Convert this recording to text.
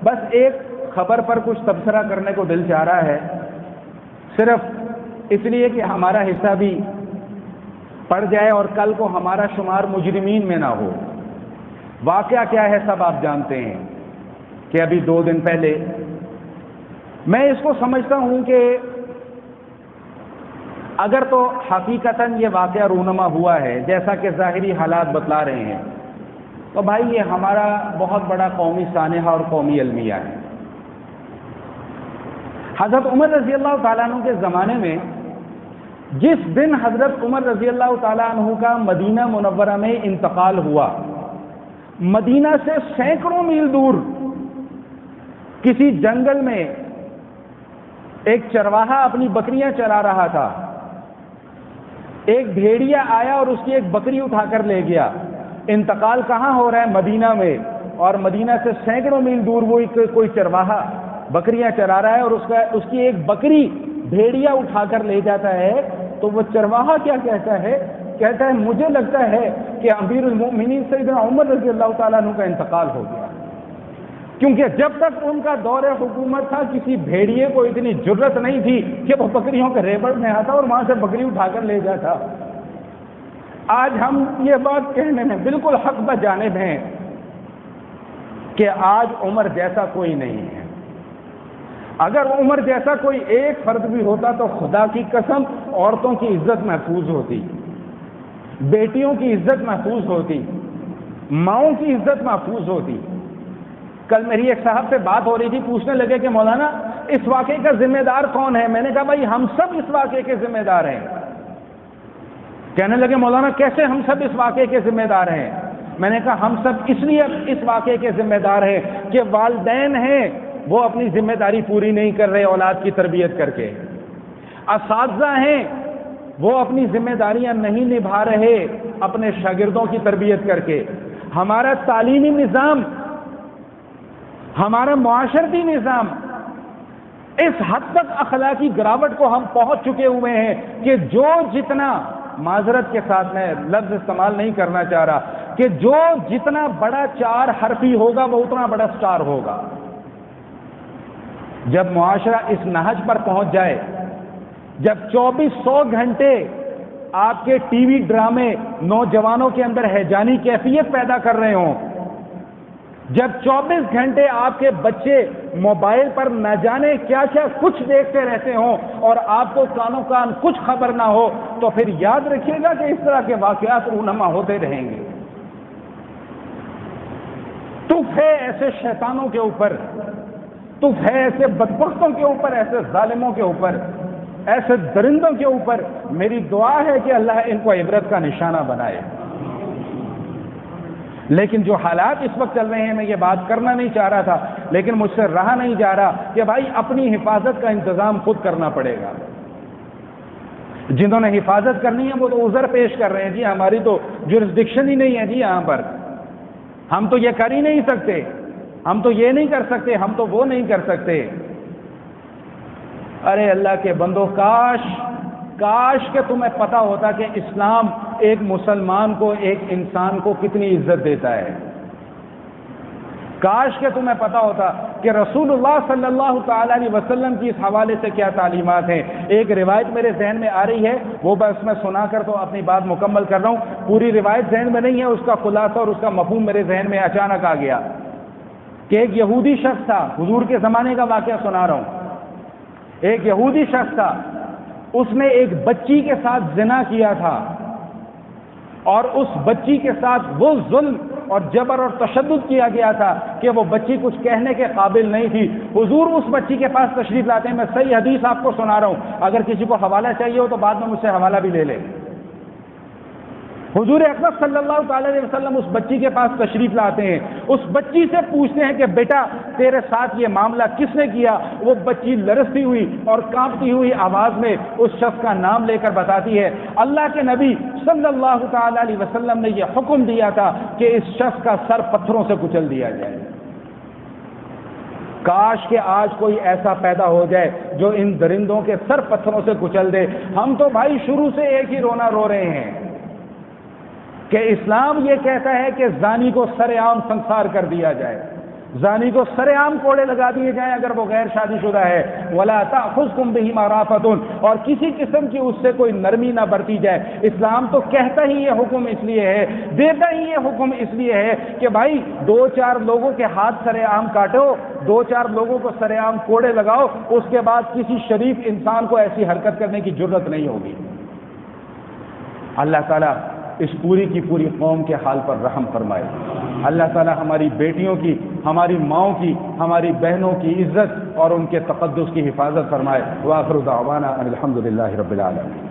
بس ایک خبر پر کچھ تبصرہ کرنے کو دل چاہ رہا ہے، صرف اس لیے کہ ہمارا حصہ بھی پڑ جائے اور کل کو ہمارا شمار مجرمین میں نہ ہو۔ واقعہ کیا ہے سب آپ جانتے ہیں کہ ابھی 2 دن پہلے میں اس کو سمجھتا ہوں کہ اگر تو حقیقتاً یہ واقعہ رونما ہوا ہے جیسا کہ ظاہری حالات بتلا رہے ہیں، تو بھائی یہ ہمارا بہت بڑا قومی سانحہ اور قومی المیہ ہے۔ حضرت عمر رضی اللہ تعالیٰ عنہ کے زمانے میں جس دن حضرت عمر رضی اللہ تعالیٰ عنہ کا مدینہ منورہ میں انتقال ہوا، مدینہ سے سینکڑوں میل دور کسی جنگل میں ایک چرواہا اپنی بکریاں چرا رہا تھا، ایک بھیڑیا آیا اور اس کی ایک بکری اٹھا کر لے گیا۔ انتقال کہاں ہو رہا ہے؟ مدینہ میں، اور مدینہ سے سینکڑوں میل دور وہ کوئی چرواہا بکریاں چرا رہا ہے اور اس کی ایک بکری بھیڑیا اٹھا کر لے جاتا ہے۔ تو وہ چرواہا کیا کہتا ہے؟ کہتا ہے مجھے لگتا ہے کہ امیر المؤمنین سیدنا عمر رضی اللہ تعالیٰ عنہ کا انتقال ہو گیا، کیونکہ جب تک ان کا دور حکومت تھا کسی بھیڑیے کو اتنی جرت نہیں تھی کہ وہ بکریوں کے ریبڑ میں آتا اور وہاں سے بکری اٹھا کر لے جاتا۔ آج ہم یہ بات کہنے میں بالکل حق بجانب ہیں کہ آج عمر جیسا کوئی نہیں ہے۔ اگر عمر جیسا کوئی ایک فرد بھی ہوتا تو خدا کی قسم عورتوں کی عزت محفوظ ہوتی، بیٹیوں کی عزت محفوظ ہوتی، ماؤں کی عزت محفوظ ہوتی۔ کل میری ایک صاحب سے بات ہو رہی تھی، پوچھنے لگے کہ مولانا اس واقعے کا ذمہ دار کون ہے؟ میں نے کہا بھائی ہم سب اس واقعے کے ذمہ دار ہیں۔ کہنے لگے مولانا کیسے ہم سب اس واقعے کے ذمہ دار ہیں؟ میں نے کہا ہم سب اس لیے اس واقعے کے ذمہ دار ہیں کہ والدین ہیں وہ اپنی ذمہ داری پوری نہیں کر رہے اولاد کی تربیت کر کے، اساتذہ ہیں وہ اپنی ذمہ داریاں نہیں نبھا رہے اپنے شاگردوں کی تربیت کر کے، ہمارا تعلیمی نظام، ہمارا معاشرتی نظام اس حد تک اخلاقی گراوٹ کو ہم پہنچ چکے ہوئے ہیں کہ جو جتنا، معذرت کے ساتھ میں لفظ استعمال نہیں کرنا چاہ رہا، کہ جو جتنا بڑا 4 حرفی ہوگا وہ اتنا بڑا سٹار ہوگا۔ جب معاشرہ اس نہج پر پہنچ جائے، جب 2400 گھنٹے آپ کے ٹی وی ڈرامے نوجوانوں کے اندر ہیجانی کیفیت پیدا کر رہے ہوں، جب 24 گھنٹے آپ کے بچے موبائل پر نہ جانے کیا کیا کچھ دیکھتے رہتے ہوں اور آپ کو کانوں کان کچھ خبر نہ ہو، تو پھر یاد رکھیے گا کہ اس طرح کے واقعات رونما ہوتے رہیں گے۔ تف ہے ایسے شیطانوں کے اوپر، تف ہے ایسے بدبختوں کے اوپر، ایسے ظالموں کے اوپر، ایسے درندوں کے اوپر۔ میری دعا ہے کہ اللہ ان کو عبرت کا نشانہ بنائے۔ لیکن جو حالات اس وقت چل رہے ہیں، میں یہ بات کرنا نہیں چاہ رہا تھا لیکن مجھ سے رہا نہیں جا رہا کہ بھائی اپنی حفاظت کا انتظام خود کرنا پڑے گا۔ جنہوں نے حفاظت کرنی ہے وہ تو عذر پیش کر رہے ہیں، جی ہماری تو جورسڈکشن ہی نہیں ہے جی یہاں پر، ہم تو یہ کر ہی نہیں سکتے، ہم تو یہ نہیں کر سکتے، ہم تو وہ نہیں کر سکتے۔ ارے اللہ کے بندو، کاش کہ تمہیں پتا ہوتا کہ اسلام ایک مسلمان کو، ایک انسان کو کتنی عزت دیتا ہے۔ کاش کہ تمہیں پتا ہوتا کہ رسول اللہ صلی اللہ تعالی علیہ وسلم کی اس حوالے سے کیا تعلیمات ہیں۔ ایک روایت میرے ذہن میں آ رہی ہے، وہ بس میں سنا کر تو اپنی بات مکمل کر رہا ہوں، پوری روایت ذہن میں نہیں ہے، اس کا خلاصہ اور اس کا مفہوم میرے ذہن میں اچانک آ گیا کہ ایک یہودی شخص تھا، حضور کے زمانے کا واقعہ سنا رہا ہوں۔ ایک یہودی شخص تھا، اس نے ایک بچی کے ساتھ زنا کیا تھا اور اس بچی کے ساتھ وہ ظلم اور جبر اور تشدد کیا گیا تھا کہ وہ بچی کچھ کہنے کے قابل نہیں تھی۔ حضور اس بچی کے پاس تشریف لاتے ہیں، میں صحیح حدیث آپ کو سنا رہا ہوں، اگر کسی کو حوالہ چاہیے ہو تو بعد میں مجھ سے حوالہ بھی لے لے۔ حضور اکرم صلی اللہ تعالی علیہ وسلم اس بچی کے پاس تشریف لاتے ہیں، اس بچی سے پوچھتے ہیں کہ بیٹا تیرے ساتھ یہ معاملہ کس نے کیا؟ وہ بچی لرزتی ہوئی اور کانپتی ہوئی آواز میں اس شخص کا نام لے کر بتاتی ہے اللہ کے نبی صلی اللہ تعالی علیہ وسلم نے یہ حکم دیا تھا کہ اس شخص کا سر پتھروں سے کچل دیا جائے۔ کاش کہ آج کوئی ایسا پیدا ہو جائے جو ان درندوں کے سر پتھروں سے کچل دے۔ ہم تو بھائی شروع سے ایک ہی رونا رو رہے ہیں کہ اسلام یہ کہتا ہے کہ زانی کو سر عام سنسار کر دیا جائے، زانی کو سر عام کوڑے لگا دیے جائیں اگر وہ غیر شادی شدہ ہے، ولا تأخذکم بہما رأفۃ، اور کسی قسم کی اس سے کوئی نرمی نہ برتی جائے۔ اسلام تو کہتا ہی یہ حکم اس لیے ہے، دیتا ہی یہ حکم اس لیے ہے کہ بھائی دو چار لوگوں کے ہاتھ سر عام کاٹو، دو چار لوگوں کو سر عام کوڑے لگاؤ، اس کے بعد کسی شریف انسان کو ایسی حرکت کرنے کی جرت نہیں ہوگی۔ اللہ تعالیٰ اس پوری کی پوری قوم کے حال پر رحم فرمائے۔ اللہ تعالیٰ ہماری بیٹیوں کی، ہماری ماؤں کی، ہماری بہنوں کی عزت اور ان کے تقدس کی حفاظت فرمائے۔ وآخر دعوانا ان الحمد للہ رب العالمین۔